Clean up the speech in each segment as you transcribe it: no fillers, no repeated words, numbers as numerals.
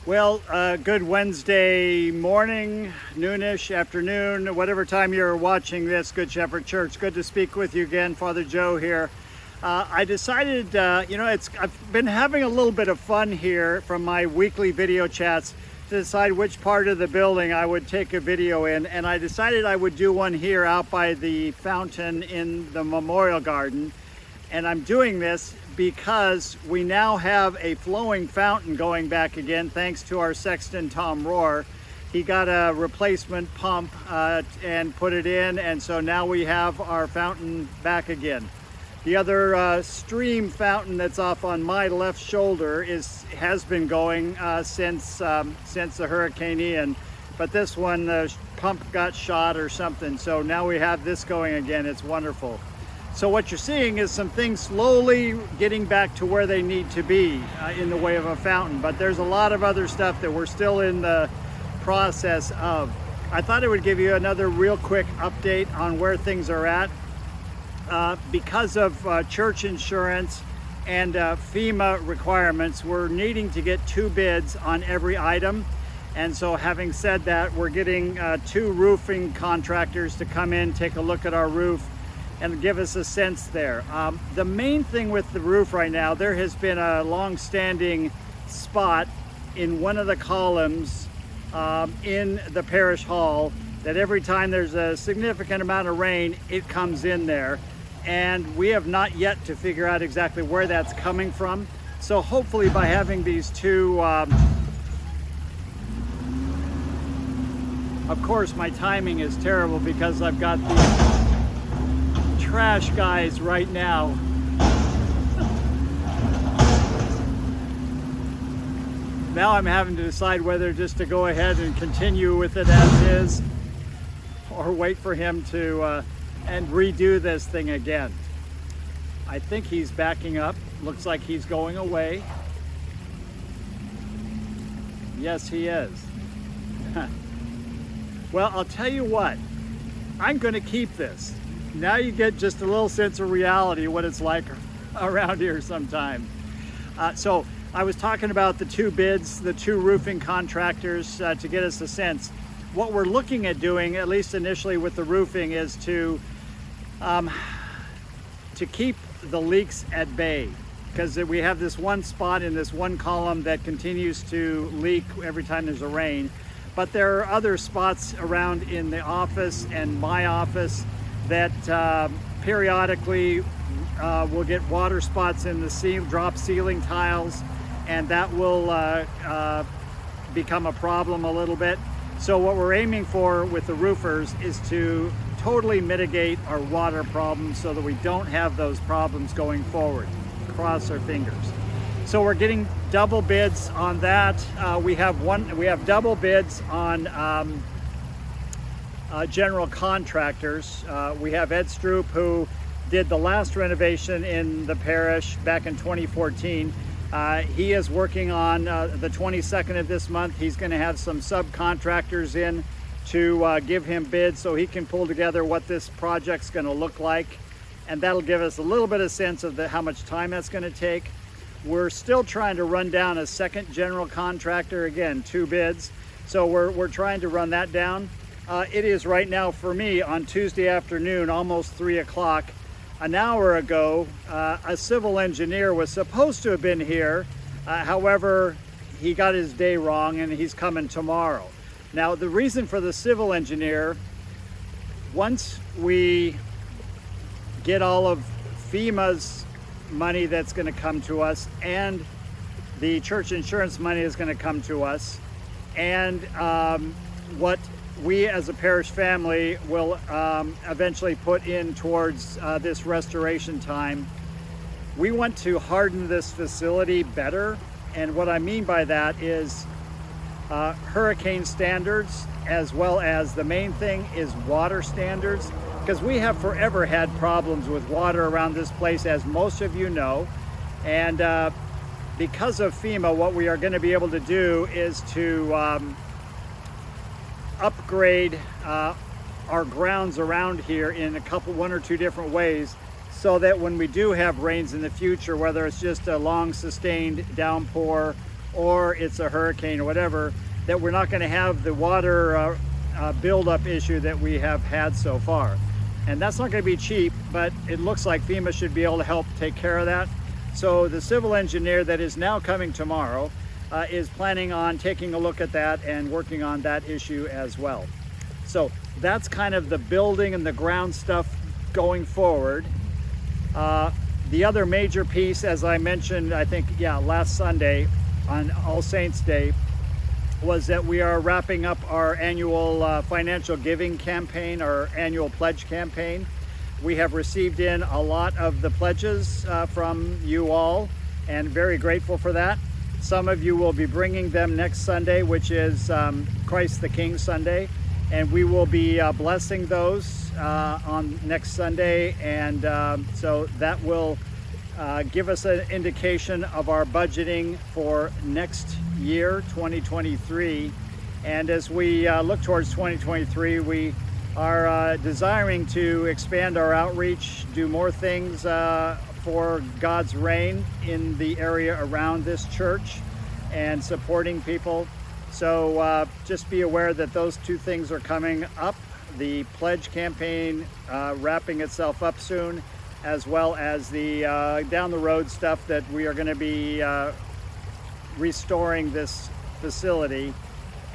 Well, good Wednesday morning, noonish, afternoon, whatever time you're watching this, Good Shepherd Church. Good to speak with you again, Father Joe here. I decided, I've been having a little bit of fun here from my weekly video chats to decide which part of the building I would take a video in, and I decided I would do one here out by the fountain in the Memorial Garden. And I'm doing this because we now have a flowing fountain going back again, thanks to our sexton, Tom Rohr. He got a replacement pump and put it in, and so now we have our fountain back again. The other stream fountain that's off on my left shoulder has been going since the Hurricane Ian, but this one, the pump got shot or something, so now we have this going again. It's wonderful. So what you're seeing is some things slowly getting back to where they need to be in the way of a fountain, but there's a lot of other stuff that we're still in the process of. I thought I would give you another real quick update on where things are at. Because of church insurance and FEMA requirements, we're needing to get 2 bids on every item. And so having said that, we're getting 2 roofing contractors to come in, take a look at our roof, and give us a sense there. The main thing with the roof right now, there has been a long-standing spot in one of the columns in the parish hall that every time there's a significant amount of rain, it comes in there. And we have not yet to figure out exactly where that's coming from. So hopefully by having these 2, of course my timing is terrible because I've got the trash guys right now. Now I'm having to decide whether just to go ahead and continue with it as is or wait for him to and redo this thing again. I think he's backing up. Looks like he's going away. Yes, he is. Well, I'll tell you what, I'm going to keep this. Now you get just a little sense of reality, what it's like around here sometimes. So I was talking about the 2 bids, the 2 roofing contractors to get us a sense. What we're looking at doing, at least initially with the roofing, is to keep the leaks at bay, because we have this one spot in this one column that continues to leak every time there's a rain. But there are other spots around in the office and my office that periodically will get water spots in the drop ceiling tiles, and that will become a problem a little bit. So what we're aiming for with the roofers is to totally mitigate our water problems so that we don't have those problems going forward. Cross our fingers. So we're getting double bids on that. We have double bids on general contractors. We have Ed Stroop, who did the last renovation in the parish back in 2014. He is working on the 22nd of this month. He's going to have some subcontractors in to give him bids so he can pull together what this project's going to look like, and that'll give us a little bit of sense of how much time that's going to take. We're still trying to run down a second general contractor, again 2 bids, so we're trying to run that down. It is right now for me on Tuesday afternoon, almost 3 o'clock. An hour ago, a civil engineer was supposed to have been here. However, he got his day wrong and he's coming tomorrow. Now, the reason for the civil engineer, once we get all of FEMA's money that's going to come to us, and the church insurance money is going to come to us, and what we as a parish family will eventually put in towards this restoration time, we want to harden this facility better. And what I mean by that is hurricane standards, as well as the main thing is water standards, because we have forever had problems with water around this place, as most of you know. And because of FEMA, what we are going to be able to do is to upgrade our grounds around here in one or two different ways, so that when we do have rains in the future, whether it's just a long sustained downpour or it's a hurricane or whatever, that we're not going to have the water buildup issue that we have had so far. And that's not going to be cheap, but it looks like FEMA should be able to help take care of that. So the civil engineer that is now coming tomorrow is planning on taking a look at that and working on that issue as well. So that's kind of the building and the ground stuff going forward. The other major piece, as I mentioned, I think, last Sunday on All Saints Day, was that we are wrapping up our annual financial giving campaign, our annual pledge campaign. We have received in a lot of the pledges from you all, and very grateful for that. Some of you will be bringing them next Sunday, which is Christ the King Sunday, and we will be blessing those on next Sunday, and so that will give us an indication of our budgeting for next year, 2023. And as we look towards 2023, we are desiring to expand our outreach, do more things for God's reign in the area around this church and supporting people. So just be aware that those two things are coming up. The pledge campaign wrapping itself up soon, as well as the down the road stuff that we are going to be restoring this facility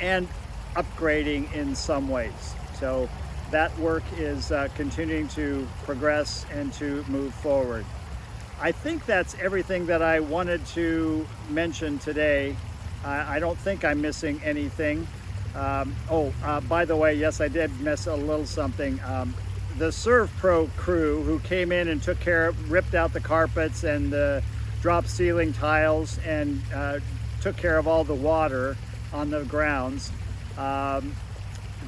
and upgrading in some ways. So that work is continuing to progress and to move forward. I think that's everything that I wanted to mention today. I don't think I'm missing anything. By the way, yes, I did miss a little something. The ServPro crew who came in and took care of, ripped out the carpets and the drop ceiling tiles and took care of all the water on the grounds.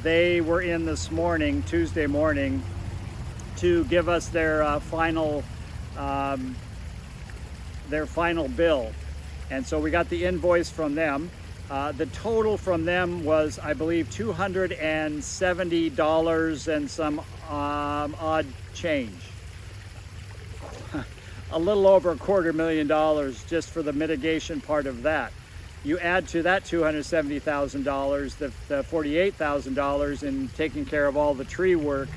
They were in this morning, Tuesday morning, to give us their final bill. And so we got the invoice from them. The total from them was, I believe, $270 and some odd change. A little over $250,000 just for the mitigation part of that. You add to that $270,000 the $48,000 in taking care of all the tree work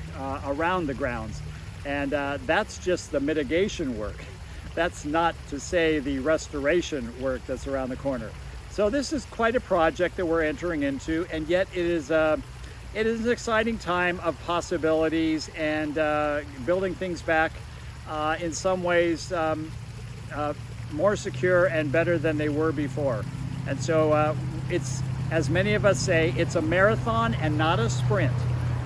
around the grounds. And that's just the mitigation work. That's not to say the restoration work that's around the corner. So this is quite a project that we're entering into, and yet it is an exciting time of possibilities and building things back in some ways more secure and better than they were before. And so it's, as many of us say, it's a marathon and not a sprint.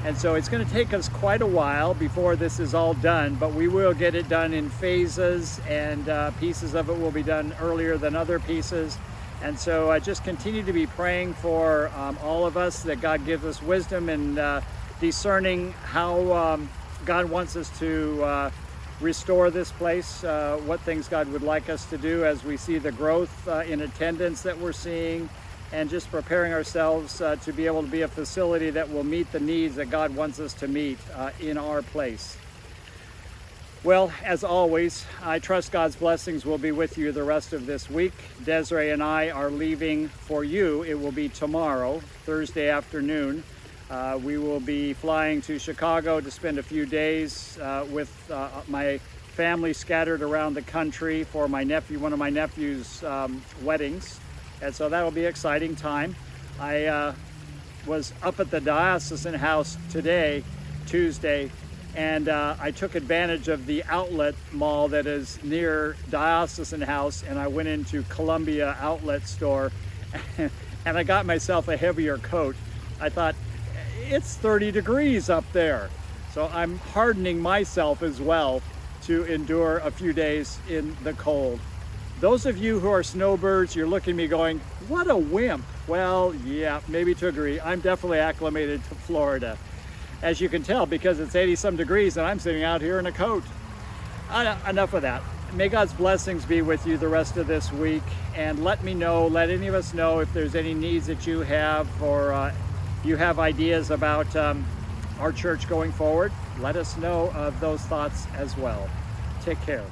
And so it's going to take us quite a while before this is all done, but we will get it done in phases, and pieces of it will be done earlier than other pieces. And so I just continue to be praying for all of us, that God gives us wisdom in discerning how God wants us to restore this place, what things God would like us to do as we see the growth in attendance that we're seeing, and just preparing ourselves to be able to be a facility that will meet the needs that God wants us to meet in our place. Well, as always, I trust God's blessings will be with you the rest of this week. Desiree and I are leaving for you. It will be tomorrow, Thursday afternoon. We will be flying to Chicago to spend a few days with my family scattered around the country for my nephew, one of my nephew's weddings. And so that will be an exciting time. I was up at the Diocesan House today, Tuesday, and I took advantage of the outlet mall that is near Diocesan House, and I went into Columbia Outlet Store and I got myself a heavier coat. I thought, it's 30 degrees up there. So I'm hardening myself as well to endure a few days in the cold. Those of you who are snowbirds, you're looking at me going, what a wimp. Well, yeah, maybe to agree. I'm definitely acclimated to Florida, as you can tell, because it's 80 some degrees and I'm sitting out here in a coat. Enough of that. May God's blessings be with you the rest of this week, and let me know, let any of us know if there's any needs that you have, or you have ideas about our church going forward. Let us know of those thoughts as well. Take care.